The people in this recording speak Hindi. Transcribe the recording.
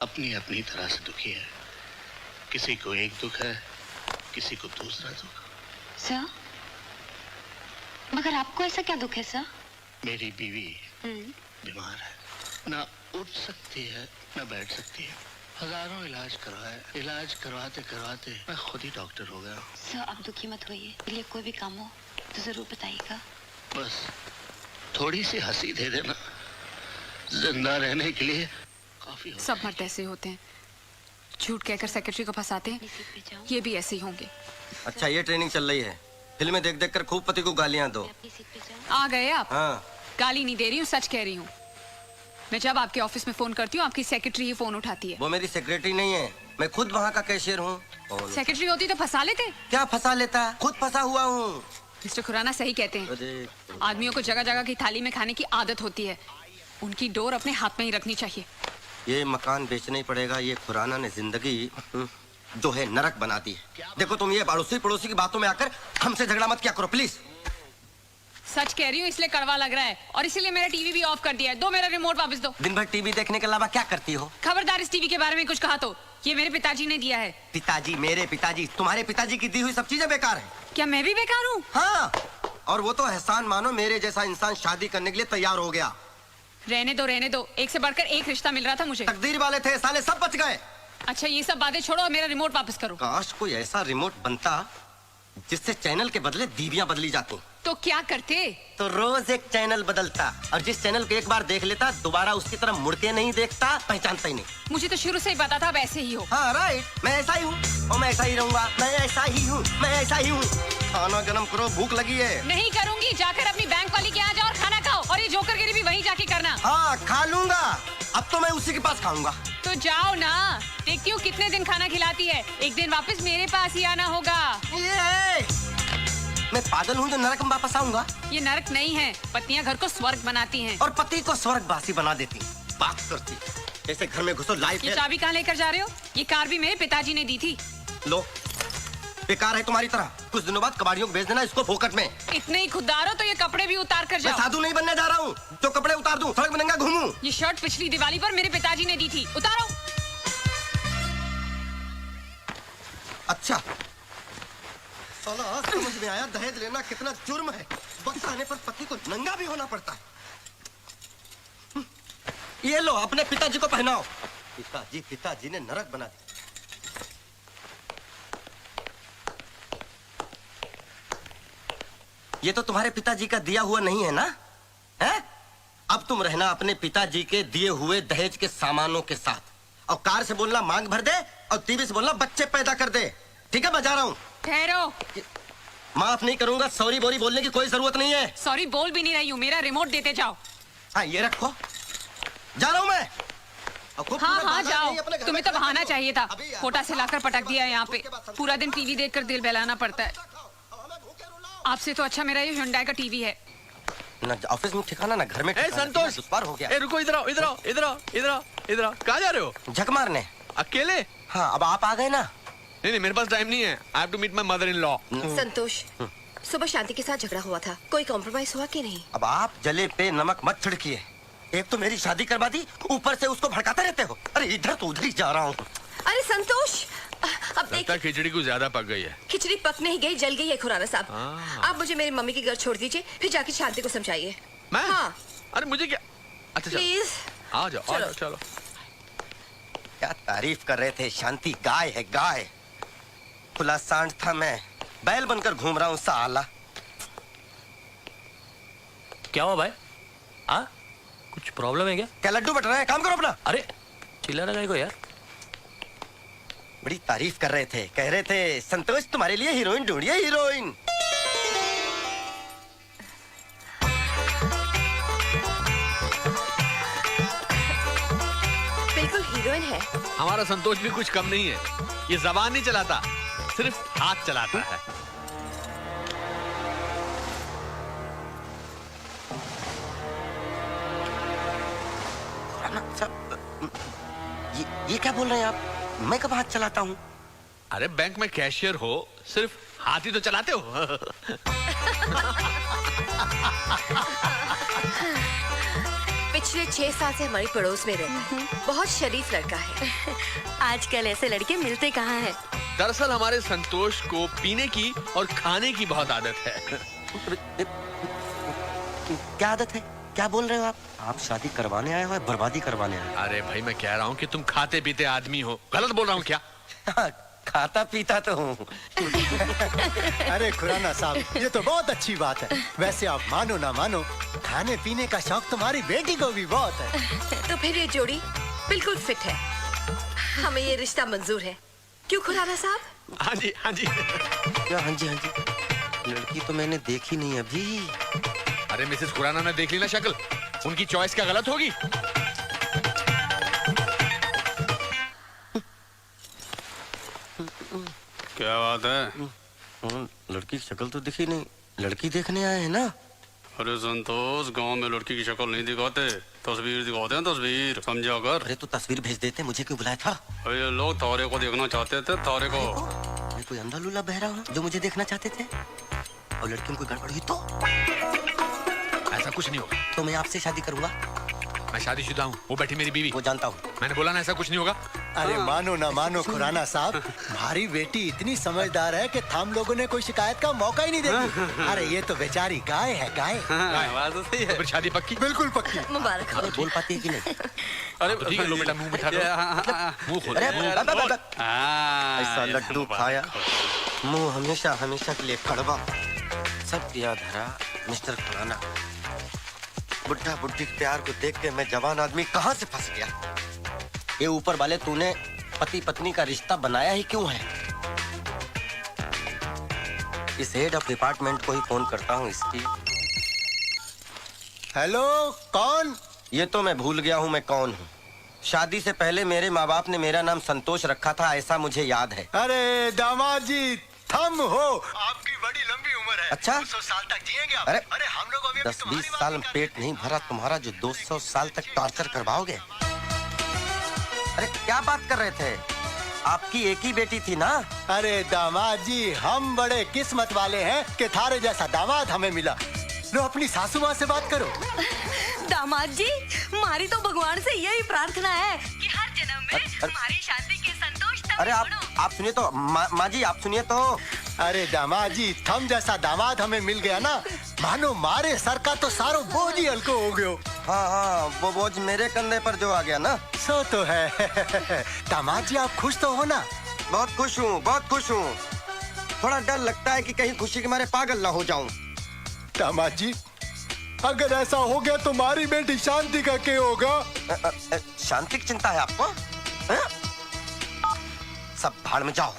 अपनी अपनी तरह से दुखी है। किसी को एक दुख है, किसी को दूसरा दुख। सर, मगर आपको ऐसा क्या दुख है सर? मेरी बीवी बीमार है, ना उठ सकती है ना बैठ सकती है। हजारों इलाज करवाए, इलाज करवाते करवाते मैं खुद ही डॉक्टर हो गया। सर आप दुखी मत होइए, मेरे लिए कोई भी काम हो तो जरूर बताइएगा। बस थोड़ी सी हंसी दे देना, जिंदा रहने के लिए काफी। सब मर्द ऐसे होते हैं, झूठ कहकर सेक्रेटरी को फंसाते हैं। ये भी ऐसे ही होंगे। अच्छा ये ट्रेनिंग चल रही है, फिल्में देख देख कर खूब पति को गालियां दो। आ गए आप? हाँ। गाली नहीं दे रही हूँ, सच कह रही हूँ। मैं जब आपके ऑफिस में फोन करती हूँ, आपकी सेक्रेटरी ही फोन उठाती है। वो मेरी सेक्रेटरी नहीं है, मैं खुद वहाँ का कैशियर हूँ। सेक्रेटरी होती तो फंसा लेते। क्या फंसा लेता, खुद फंसा हुआ हूँ। मिस्टर खुराना सही कहते हैं, आदमियों को जगह जगह की थाली में खाने की आदत होती है, उनकी डोर अपने हाथ में ही रखनी चाहिए। ये मकान बेचना ही पड़ेगा, ये खुराना ने जिंदगी जो है नरक बना दी है। देखो तुम ये पड़ोसी पड़ोसी की बातों में आकर हमसे झगड़ा मत क्या करो प्लीज। सच कह रही हूँ, इसलिए कड़वा लग रहा है और इसीलिए मेरा टीवी भी ऑफ कर दिया है। दो मेरा रिमोट वापस दो। दिन भर टीवी देखने के अलावा क्या करती हो? खबरदार इस टीवी के बारे में कुछ कहा तो ये मेरे पिताजी ने दिया है। पिताजी? मेरे पिताजी? तुम्हारे पिताजी की दी हुई सब चीजें बेकार है। क्या मैं भी बेकार हूँ? हाँ, और वो तो एहसान मानो मेरे जैसा इंसान शादी करने के लिए तैयार हो गया। रहने दो रहने दो, एक से बढ़कर एक रिश्ता मिल रहा था मुझे। तकदीर वाले थे, साले सब बच गए। अच्छा ये सब बातें छोड़ो और मेरा रिमोट वापस करो। काश कोई ऐसा रिमोट बनता जिससे चैनल के बदले दीवियां बदली जाती। तो क्या करते? तो रोज एक चैनल बदलता, और जिस चैनल को एक बार देख लेता दोबारा उसकी तरफ मुड़ के नहीं देखता, पहचानता ही नहीं। मुझे तो शुरू से ही पता था अब ऐसे ही हो। हाँ राइट, मैं ऐसा ही हूँ और मैं ऐसा ही रहूंगा। मैं ऐसा ही हूँ, मैं ऐसा ही हूँ। खाना गरम करो, भूख लगी है। नहीं करूंगी, जाकर अपनी बैंक वाली के यहाँ जाओ और खाना खाओ, और ये जोकरगिरी भी वहीं जाके करना। हाँ खा लूंगा, अब तो मैं उसी के पास खाऊंगा। तो जाओ ना, देखती हूँ कितने दिन खाना खिलाती है। एक दिन वापस मेरे पास ही आना होगा। मैं पागल हूँ जो नरक में वापस आऊंगा? ये नरक नहीं है, पत्नियां घर को स्वर्ग बनाती हैं। और पति को स्वर्गवासी बना देती। बात करती जैसे घर में घुसो लाइफ। ये चाबी कहाँ लेकर जा रहे हो? ये कार भी मेरे पिताजी ने दी थी। लो, बेकार है तुम्हारी तरह। कुछ दिनों बाद कबाड़ियों को भेज देना इसको फोकट में। इतने ही खुददार हो तो ये कपड़े भी उतार कर जाओ। मैं साधु नहीं बनने जा रहा हूँ जो कपड़े उतार दूं, सड़क में नंगा घूमूं। ये शर्ट पिछली दिवाली पर मेरे पिताजी ने दी थी, उतारो। अच्छा साला आज समझ में आया दहेज लेना कितना जुर्म है। वक्त आने पर पति को नंगा भी होना पड़ता है। ये लो अपने पिताजी को पहनाओ। पिताजी ने नरक बना दिया। ये तो तुम्हारे पिताजी का दिया हुआ नहीं है ना? है? अब तुम रहना अपने पिताजी के दिए हुए दहेज के सामानों के साथ, और कार से बोलना मांग भर दे, और टीवी से बोलना बच्चे पैदा कर दे। ठीक है, मैं जा रहा हूँ। ठहरो। माफ नहीं करूंगा, सॉरी बोरी बोलने की कोई जरूरत नहीं है। सॉरी बोल भी नहीं रही हूँ, मेरा रिमोट देते जाओ। हाँ ये रखो, जा रहा हूँ मैं। हाँ जाओ, तुम्हें तो बहाना चाहिए था। कोटा से लाकर पटक दिया है यहाँ पे। पूरा दिन टीवी देखकर दिल बहलाना पड़ता है। आपसे तो अच्छा मेरा ये हुंडई का टीवी है। ना ऑफिस में ठिकाना ना घर में ठिकाना। संतोष हो गया। रुको, इधर आओ इधर आओ इधर आओ इधर आओ इधर आओ। कहाँ जा रहे हो? झक मारने। अकेले? हाँ अब आप आ गए ना। नहीं मेरे पास टाइम नहीं है। I have to meet my mother-in-law। संतोष, सुबह शांति के साथ झगड़ा हुआ था, कोई कॉम्प्रोमाइज हुआ कि नहीं? अब आप जले पे नमक मत छिड़किए। एक तो मेरी शादी करवा दी, ऊपर से उसको भड़काते रहते हो। अरे इधर तो उधर ही जा रहा हूँ। अरे संतोष, अब लगता है खिचड़ी कुछ ज्यादा पक गई है। खिचड़ी पक नहीं गई, जल गई है खुराना साहब। आप मुझे मेरी मम्मी के घर छोड़ दीजिए, फिर जाके शांति को समझाइए। मैं? हाँ। अरे मुझे क्या? अच्छा प्लीज आ जाओ चलो। क्या तारीफ कर रहे थे, शांति गाय है गाय। खुला सांड था, मैं बैल बनकर घूम रहा हूँ साला। क्या हुआ भाई? हाँ कुछ प्रॉब्लम है क्या? क्या लड्डू बट रहा है? काम करो अपना। अरे चिल्लाना काय को यार? बड़ी तारीफ कर रहे थे, कह रहे थे संतोष तुम्हारे लिए हीरोइन ढूंढिए, हीरोइन। बिल्कुल हीरोइन है। हमारा संतोष भी कुछ कम नहीं है। ये जबान नहीं चलाता, सिर्फ हाथ चलाता है। ये क्या बोल रहे हैं आप? मैं कब हाथ चलाता हूँ? अरे बैंक में कैशियर हो, सिर्फ हाथ ही तो चलाते हो। पिछले 6 साल से हमारी पड़ोस में रहता है। बहुत शरीफ लड़का है। आजकल ऐसे लड़के मिलते कहाँ हैं? दरअसल हमारे संतोष को पीने की और खाने की बहुत आदत है। क्या आदत है? क्या बोल रहे हो आप? आप शादी करवाने आए हो या बर्बादी करवाने आए अरे भाई मैं कह रहा हूँ कि तुम खाते पीते आदमी हो। गलत बोल रहा हूँ क्या? हो? खाता पीता तो हूँ। अरे खुराना साहब, ये तो बहुत अच्छी बात है। वैसे आप मानो ना मानो, खाने पीने का शौक तुम्हारी बेटी को भी बहुत है। तो फिर ये जोड़ी बिल्कुल फिट है। हमें ये रिश्ता मंजूर है। क्यों खुराना साहब? हाँ जी हाँ जी। क्या हाँ जी हाँ जी? लड़की तो मैंने देखी नहीं अभी। अरे मिसेस खुराना ने देख ली ना शक्ल, उनकी चॉइस क्या गलत होगी? क्या बात है? लड़की की शक्ल तो दिखी नहीं। लड़की देखने आए हैं ना? अरे संतोष, गांव में लड़की की शक्ल नहीं दिखाते, तस्वीर दिखाते हैं। तस्वीर समझा कर। अरे तो तस्वीर भेज देते, मुझे क्यों बुलाया था? अरे ये लोग तारे को देखना चाहते थे। तारे को। मैं कोई अंधा लूला बहरा हूँ जो मुझे देखना चाहते थे? और लड़की में कोई गड़बड़ हुई तो? ऐसा कुछ नहीं होगा। तो मैं आपसे शादी करूंगा। मैं शादीशुदा हूँ, वो बैठी मेरी बीवी। वो जानता हूँ। मैंने बोला ना ऐसा कुछ नहीं होगा। अरे मानो ना मानो खुराना साहब, हमारी बेटी इतनी समझदार है कि हम लोगों ने कोई शिकायत का मौका ही नहीं देती। अरे ये तो बेचारी गाय है, गाय। बात तो सही है। फिर शादी पक्की? बिल्कुल पक्की। मुबारक हो। बोल पाती है कि नहीं? अरे ठीक है, लो बेटा मुंह बिठा दो। मुंह खोलो। अरे ऐसा लड्डू खाया, मुंह हमेशा हमेशा के लिए कड़वा। सब दिया धरा मिस्टर खुराना। बुढ़ा बुढ़ी के प्यार को देख के मैं जवान आदमी कहाँ से फंस गया। ये ऊपर वाले तूने पति पत्नी का रिश्ता बनाया ही क्यों है? इस हेड ऑफ डिपार्टमेंट को ही फोन करता हूँ इसकी। हेलो, कौन? ये तो मैं भूल गया हूँ मैं कौन हूँ। शादी से पहले मेरे माँ बाप ने मेरा नाम संतोष रखा था, ऐसा मुझे याद है। अरे दामाद जी, थम हो। आपकी बड़ी लंबी उम्र है। अच्छा? 200 साल तक जिएंगे आप। अरे हम लोग अभी 10-20 साल में पेट नहीं भरा तुम्हारा जो 200 साल तक टॉर्चर करवाओगे? अरे क्या बात कर रहे थे? आपकी एक ही बेटी थी ना? अरे दामाद जी, हम बड़े किस्मत वाले हैं कि थारे जैसा दामाद हमें मिला। लो अपनी सासू माँ से बात करो। दामाद जी, हमारी तो भगवान से यही प्रार्थना है कि हर जन्म में हमारी शादी के संतोष तक अरे आप सुनिए तो माँ जी, आप सुनिए तो। अरे दामाद जी, थम जैसा दामाद हमें मिल गया ना, मानो मारे सर का तो सारो बोझ ही हल्को हो गयो। हाँ हाँ, वो बोझ मेरे कंधे पर जो आ गया ना। सो तो है। दामाद जी आप खुश तो हो ना? बहुत खुश हूँ, बहुत खुश हूँ। थोड़ा डर लगता है कि कहीं खुशी के मारे पागल ना हो जाऊं। दामाद जी, अगर ऐसा हो गया तो हमारी बेटी शांति का क्या होगा? शांति की चिंता है आपको? सब भाड़ में जाओ।